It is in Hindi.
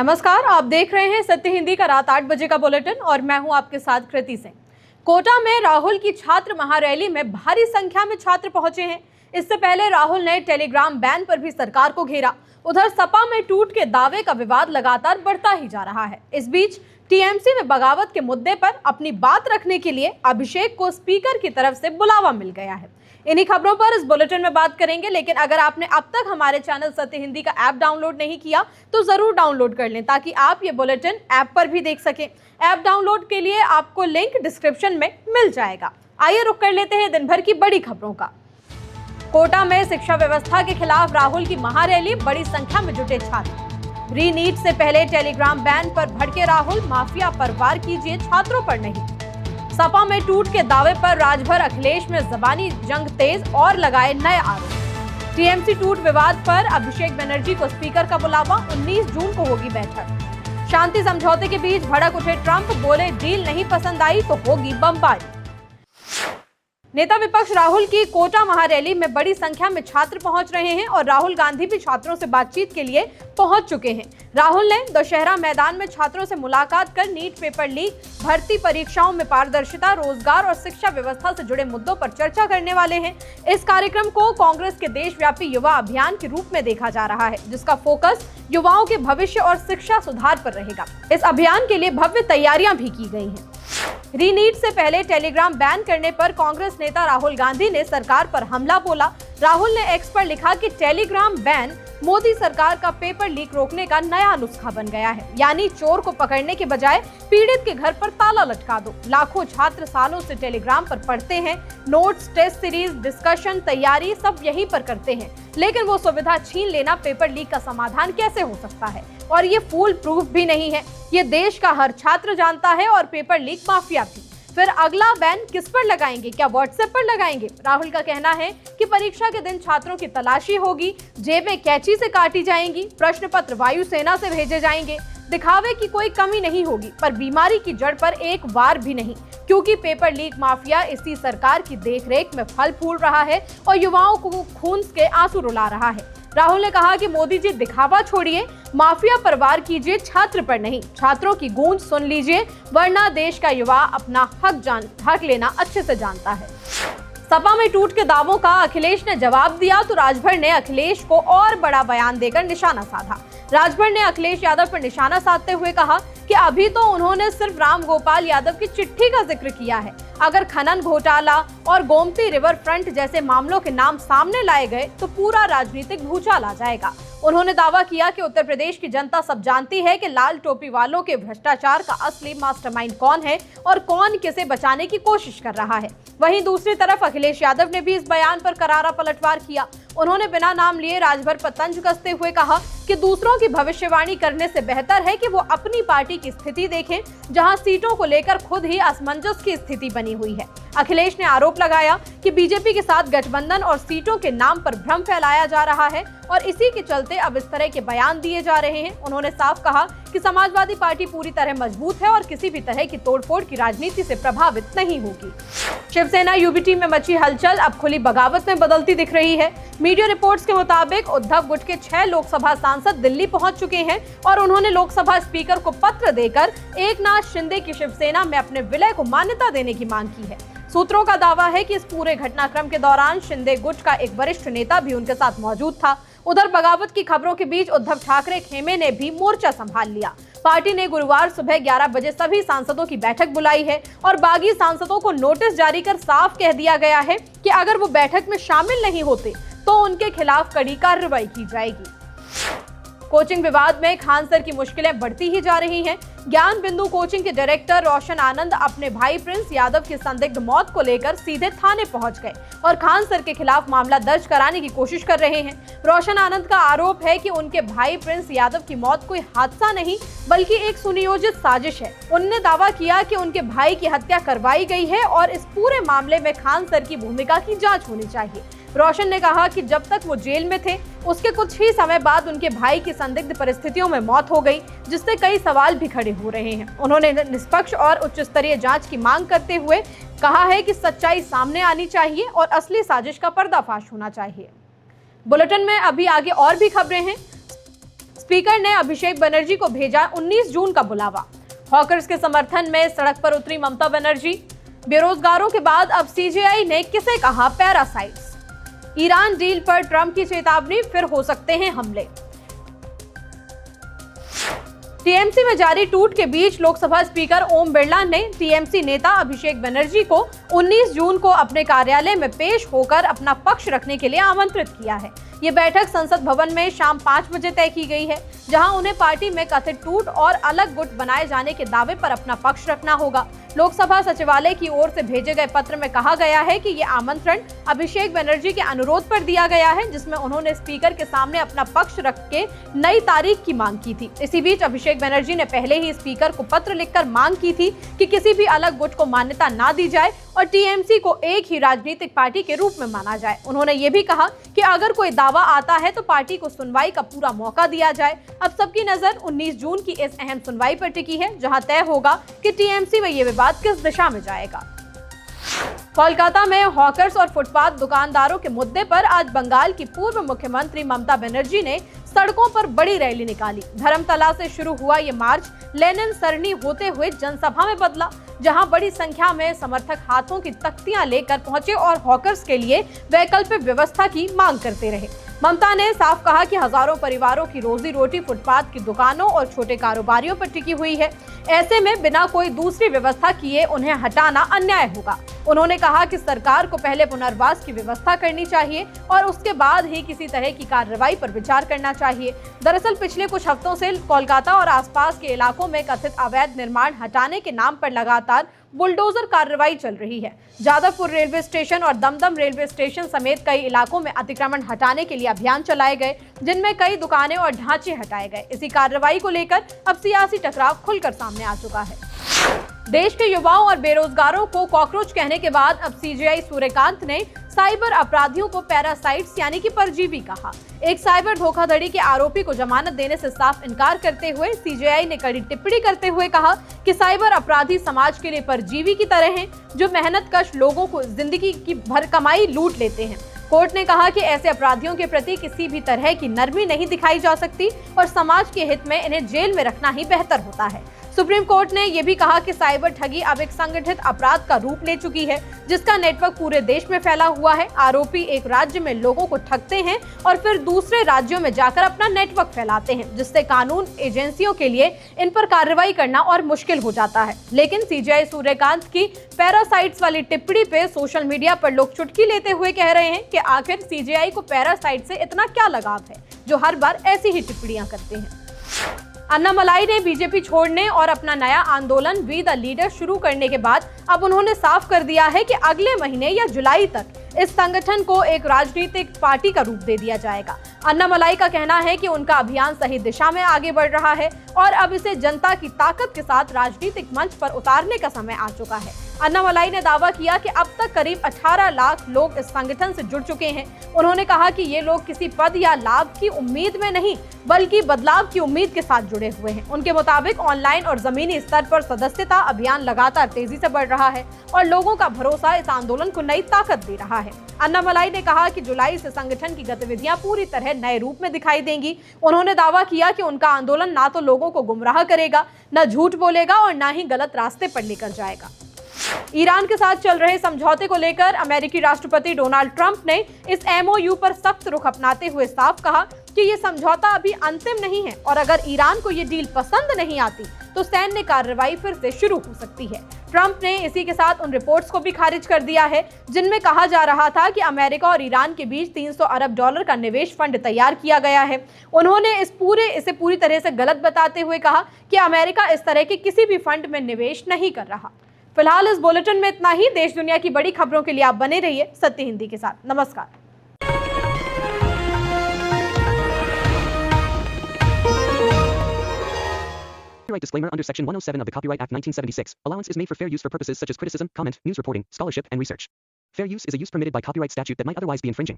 नमस्कार, आप देख रहे हैं सत्य हिंदी का रात 8 बजे का बुलेटिन और मैं हूं आपके साथ कृति सिंह। कोटा में राहुल की छात्र महारैली में भारी संख्या में छात्र पहुंचे हैं। इससे पहले राहुल ने टेलीग्राम बैन पर भी सरकार को घेरा। उधर सपा में टूट के दावे का विवाद लगातार बढ़ता ही जा रहा है। इस बीच टीएमसी में बगावत के मुद्दे पर अपनी बात रखने के लिए अभिषेक को स्पीकर की तरफ से बुलावा मिल गया है। इन्हीं खबरों पर इस बुलेटिन में बात करेंगे, लेकिन अगर आपने अब तक हमारे चैनल सत्य हिंदी का ऐप डाउनलोड नहीं किया तो जरूर डाउनलोड कर लें ताकि आप ये बुलेटिन ऐप पर भी देख सकें। ऐप डाउनलोड के लिए आपको लिंक डिस्क्रिप्शन में मिल जाएगा। आइए रुक कर लेते हैं दिन भर की बड़ी खबरों का। कोटा में शिक्षा व्यवस्था के खिलाफ राहुल की महारैली, बड़ी संख्या में जुटे छात्र। री नीट से पहले टेलीग्राम बैन पर भड़के राहुल, माफिया पर वार कीजिए, छात्रों पर नहीं। सपा में टूट के दावे पर राजभर, अखिलेश में जबानी जंग तेज और लगाए नए आरोप। टीएमसी टूट विवाद पर अभिषेक बनर्जी को स्पीकर का बुलावा, 19 जून को होगी बैठक। शांति समझौते के बीच भड़क उठे ट्रंप, बोले डील नहीं पसंद आई तो होगी बमबारी। नेता विपक्ष राहुल की कोटा महारैली में बड़ी संख्या में छात्र पहुंच रहे हैं और राहुल गांधी भी छात्रों से बातचीत के लिए पहुंच चुके हैं। राहुल ने दशहरा मैदान में छात्रों से मुलाकात कर नीट पेपर लीक, भर्ती परीक्षाओं में पारदर्शिता, रोजगार और शिक्षा व्यवस्था से जुड़े मुद्दों पर चर्चा करने वाले हैं। इस कार्यक्रम को कांग्रेस के देशव्यापी युवा अभियान के रूप में देखा जा रहा है, जिसका फोकस युवाओं के भविष्य और शिक्षा सुधार पर रहेगा। इस अभियान के लिए भव्य तैयारियां भी की गई हैं। री नीट से पहले टेलीग्राम बैन करने पर कांग्रेस नेता राहुल गांधी ने सरकार पर हमला बोला। राहुल ने एक्स पर लिखा कि टेलीग्राम बैन मोदी सरकार का पेपर लीक रोकने का नया नुस्खा बन गया है, यानी चोर को पकड़ने के बजाय पीड़ित के घर पर ताला लटका दो। लाखों छात्र सालों से टेलीग्राम पर पढ़ते हैं, नोट्स, टेस्ट सीरीज, डिस्कशन, तैयारी सब यहीं पर करते हैं, लेकिन वो सुविधा छीन लेना पेपर लीक का समाधान कैसे हो सकता है? और ये फूल प्रूफ भी नहीं है, ये देश का हर छात्र जानता है और पेपर लीक माफिया भी। फिर अगला बैन किस पर लगाएंगे? क्या व्हाट्सएप पर लगाएंगे? राहुल का कहना है कि परीक्षा के दिन छात्रों की तलाशी होगी, जेबें कैंची से काटी जाएंगी, प्रश्न पत्र वायुसेना से भेजे जाएंगे। दिखावे की कोई कमी नहीं होगी, पर बीमारी की जड़ पर एक वार भी नहीं, क्योंकि पेपर लीक माफिया इसी सरकार की देखरेख में फल फूल रहा है और युवाओं को खून के आंसू रुला रहा है। राहुल ने कहा कि मोदी जी दिखावा छोड़िए, माफिया पर वार कीजिए, छात्र पर नहीं। छात्रों की गूंज सुन लीजिए, वरना देश का युवा अपना हक लेना अच्छे से जानता है। सपा में टूट के दावों का अखिलेश ने जवाब दिया तो राजभर ने अखिलेश को और बड़ा बयान देकर निशाना साधा। राजभर ने अखिलेश यादव पर निशाना साधते हुए कहा कि अभी तो उन्होंने सिर्फ राम गोपाल यादव की चिट्ठी का जिक्र किया है। अगर खनन घोटाला और गोमती रिवर फ्रंट जैसे मामलों के नाम सामने लाए गए तो पूरा राजनीतिक भूचाल आ जाएगा। उन्होंने दावा किया कि उत्तर प्रदेश की जनता सब जानती है कि लाल टोपी वालों के भ्रष्टाचार का असली मास्टरमाइंड कौन है और कौन किसे बचाने की कोशिश कर रहा है। वहीं दूसरी तरफ अखिलेश यादव ने भी इस बयान पर करारा पलटवार किया। उन्होंने बिना नाम लिए राजभर पर तंज कसते हुए कहा कि दूसरों की भविष्यवाणी करने से बेहतर है कि वो अपनी पार्टी की स्थिति देखें, जहां सीटों को लेकर खुद ही असमंजस की स्थिति बनी हुई है। अखिलेश ने आरोप लगाया कि बीजेपी के साथ गठबंधन और सीटों के नाम पर भ्रम फैलाया जा रहा है और इसी के चलते अब इस तरह के बयान दिए जा रहे हैं। उन्होंने साफ कहा कि समाजवादी पार्टी पूरी तरह मजबूत है और किसी भी तरह की तोड़फोड़ की राजनीति से प्रभावित नहीं होगी। शिवसेना यूबीटी में मची हलचल अब खुली बगावत में बदलती दिख रही है। मीडिया रिपोर्ट्स के मुताबिक उद्धव गुट के 6 लोकसभा सांसद दिल्ली पहुंच चुके हैं और उन्होंने लोकसभा स्पीकर को पत्र देकर एकनाथ शिंदे की शिवसेना में अपने विलय को मान्यता देने की मांग की है। सूत्रों का दावा है कि इस पूरे घटनाक्रम के दौरान शिंदे गुट का एक वरिष्ठ नेता भी उनके साथ मौजूद था। उधर बगावत की खबरों के बीच उद्धव ठाकरे खेमे ने भी मोर्चा संभाल लिया। पार्टी ने गुरुवार सुबह 11 बजे सभी सांसदों की बैठक बुलाई है और बागी सांसदों को नोटिस जारी कर साफ कह दिया गया है कि अगर वो बैठक में शामिल नहीं होते तो उनके खिलाफ कड़ी कार्रवाई की जाएगी। कोचिंग विवाद में खान सर की मुश्किलें बढ़ती ही जा रही हैं। ज्ञान बिंदु कोचिंग के डायरेक्टर रोशन आनंद अपने भाई प्रिंस यादव की संदिग्ध मौत को लेकर सीधे थाने पहुंच गए और खान सर के खिलाफ मामला दर्ज कराने की कोशिश कर रहे हैं। रोशन आनंद का आरोप है कि उनके भाई प्रिंस यादव की मौत कोई हादसा नहीं बल्कि एक सुनियोजित साजिश है। उन्होंने दावा किया कि उनके भाई की हत्या करवाई गई है और इस पूरे मामले में खान सर की भूमिका की जाँच होनी चाहिए। रोशन ने कहा कि जब तक वो जेल में थे उसके कुछ ही समय बाद उनके भाई की संदिग्ध परिस्थितियों में मौत हो गई, जिससे कई सवाल भी खड़े हो रहे हैं। उन्होंने निष्पक्ष और उच्च स्तरीय जांच की मांग करते हुए कहा है कि सच्चाई सामने आनी चाहिए और असली साजिश का पर्दाफाश होना चाहिए। बुलेटिन में अभी आगे और भी खबरें हैं। स्पीकर ने अभिषेक बनर्जी को भेजा 19 जून का बुलावा। हॉकर्स के समर्थन में सड़क पर उतरी ममता बनर्जी। बेरोजगारों के बाद अब सीजेआई ने किसे कहा पैरासाइट्स। ईरान डील पर ट्रंप की चेतावनी, फिर हो सकते हैं हमले। टीएमसी में जारी टूट के बीच लोकसभा स्पीकर ओम बिरला ने टीएमसी नेता अभिषेक बनर्जी को 19 जून को अपने कार्यालय में पेश होकर अपना पक्ष रखने के लिए आमंत्रित किया है। ये बैठक संसद भवन में शाम 5 बजे तय की गई है, जहां उन्हें पार्टी में कथित टूट और अलग गुट बनाए जाने के दावे पर अपना पक्ष रखना होगा। लोकसभा सचिवालय की ओर से भेजे गए पत्र में कहा गया है कि ये आमंत्रण अभिषेक बनर्जी के अनुरोध पर दिया गया है, जिसमें उन्होंने स्पीकर के सामने अपना पक्ष रख के नई तारीख की मांग की थी। इसी बीच अभिषेक बनर्जी ने पहले ही स्पीकर को पत्र लिखकर मांग की थी कि किसी भी अलग गुट को मान्यता ना दी जाए और टीएमसी को एक ही राजनीतिक पार्टी के रूप में माना जाए। उन्होंने ये भी कहा कि अगर कोई दावा आता है तो पार्टी को सुनवाई का पूरा मौका दिया जाए। अब सबकी नजर 19 जून की इस अहम सुनवाई पर टिकी है, जहां तय होगा कि टीएमसी में ये विवाद किस दिशा में जाएगा। कोलकाता में हॉकर्स और फुटपाथ दुकानदारों के मुद्दे पर आज बंगाल की पूर्व मुख्यमंत्री ममता बनर्जी ने सड़कों पर बड़ी रैली निकाली। धर्मतला से शुरू हुआ ये मार्च लेनिन सरनी होते हुए जनसभा में बदला, जहां बड़ी संख्या में समर्थक हाथों की तख्तियां लेकर पहुंचे और हॉकर्स के लिए वैकल्पिक व्यवस्था की मांग करते रहे। ममता ने साफ कहा कि हजारों परिवारों की रोजी रोटी फुटपाथ की दुकानों और छोटे कारोबारियों पर टिकी हुई है। ऐसे में बिना कोई दूसरी व्यवस्था किए उन्हें हटाना अन्याय होगा। उन्होंने कहा कि सरकार को पहले पुनर्वास की व्यवस्था करनी चाहिए और उसके बाद ही किसी तरह की कार्रवाई पर विचार करना चाहिए। दरअसल पिछले कुछ हफ्तों से कोलकाता और आसपास के इलाकों में कथित अवैध निर्माण हटाने के नाम पर लगातार बुलडोजर कार्रवाई चल रही है। जादवपुर रेलवे स्टेशन और दमदम रेलवे स्टेशन समेत कई इलाकों में अतिक्रमण हटाने के लिए अभियान चलाए गए, जिनमें कई दुकानें और ढांचे हटाए गए। इसी कार्रवाई को लेकर अब सियासी टकराव खुलकर सामने आ चुका है। देश के युवाओं और बेरोजगारों को कॉकरोच कहने के बाद अब सीजेआई सूर्यकांत ने साइबर अपराधियों को पैरासाइट्स यानी कि परजीवी कहा। एक साइबर धोखाधड़ी के आरोपी को जमानत देने से साफ इनकार करते हुए सीजेआई ने कड़ी टिप्पणी करते हुए कहा कि साइबर अपराधी समाज के लिए परजीवी की तरह हैं, जो मेहनतकश लोगों को जिंदगी की भरकमाई लूट लेते हैं। कोर्ट ने कहा कि ऐसे अपराधियों के प्रति किसी भी तरह की नरमी नहीं दिखाई जा सकती और समाज के हित में इन्हें जेल में रखना ही बेहतर होता है। सुप्रीम कोर्ट ने यह भी कहा कि साइबर ठगी अब एक संगठित अपराध का रूप ले चुकी है, जिसका नेटवर्क पूरे देश में फैला हुआ है। आरोपी एक राज्य में लोगों को ठगते हैं और फिर दूसरे राज्यों में जाकर अपना नेटवर्क फैलाते हैं, जिससे कानून एजेंसियों के लिए इन पर कार्रवाई करना और मुश्किल हो जाता है। लेकिन सीजेआई सूर्यकांत की पैरासाइट्स वाली टिप्पणी पे सोशल मीडिया पर लोग चुटकी लेते हुए कह रहे हैं कि आखिर सीजेआई को पैरासाइट से इतना क्या लगाव है, जो हर बार ऐसी ही टिप्पणियां करते हैं। अन्नामलाई ने बीजेपी छोड़ने और अपना नया आंदोलन वी द लीडर शुरू करने के बाद अब उन्होंने साफ कर दिया है कि अगले महीने या जुलाई तक इस संगठन को एक राजनीतिक पार्टी का रूप दे दिया जाएगा। अन्नामलाई का कहना है कि उनका अभियान सही दिशा में आगे बढ़ रहा है और अब इसे जनता की ताकत के साथ राजनीतिक मंच पर उतारने का समय आ चुका है। अन्नामलाई ने दावा किया कि अब तक करीब 18 लाख लोग इस संगठन से जुड़ चुके हैं। उन्होंने कहा कि ये लोग किसी पद या लाभ की उम्मीद में नहीं, बल्कि बदलाव की उम्मीद के साथ जुड़े हुए हैं। उनके मुताबिक ऑनलाइन और जमीनी स्तर पर सदस्यता अभियान लगातार तेजी से बढ़ रहा है और लोगों का भरोसा इस आंदोलन को नई ताकत दे रहा है। अन्नामलाई ने कहा कि जुलाई से संगठन की गतिविधियां पूरी तरह नए रूप में दिखाई देंगी। उन्होंने दावा किया कि उनका आंदोलन ना तो लोगों को गुमराह करेगा, न झूठ बोलेगा और न ही गलत रास्ते पर लेकर जाएगा। ईरान के साथ चल रहे समझौते को लेकर अमेरिकी राष्ट्रपति डोनाल्ड ट्रंप ने इस एमओयू पर सख्त रुख अपनाते हुए साफ कहा कि ये समझौता अभी अंतिम नहीं है और अगर ईरान को ये डील पसंद नहीं आती तो सैन्य कार्रवाई फिर से शुरू हो सकती है। ट्रंप ने इसी के साथ उन रिपोर्ट्स को भी खारिज कर दिया है जिनमें कहा जा रहा था कि अमेरिका और ईरान के बीच $300 अरब का निवेश फंड तैयार किया गया है। उन्होंने इसे पूरी तरह से गलत बताते हुए कहा कि अमेरिका इस तरह के किसी भी फंड में निवेश नहीं कर रहा। फिलहाल इस बुलेटिन में इतना ही। देश दुनिया की बड़ी खबरों के लिए आप बने रहिए सत्य हिंदी के साथ। नमस्कार। Copyright disclaimer under Section 107 of the Copyright Act 1976. Allowance is made for fair use for purposes such as criticism, comment, news reporting, scholarship, and research. Fair use is a use permitted by copyright statute that might otherwise be infringing.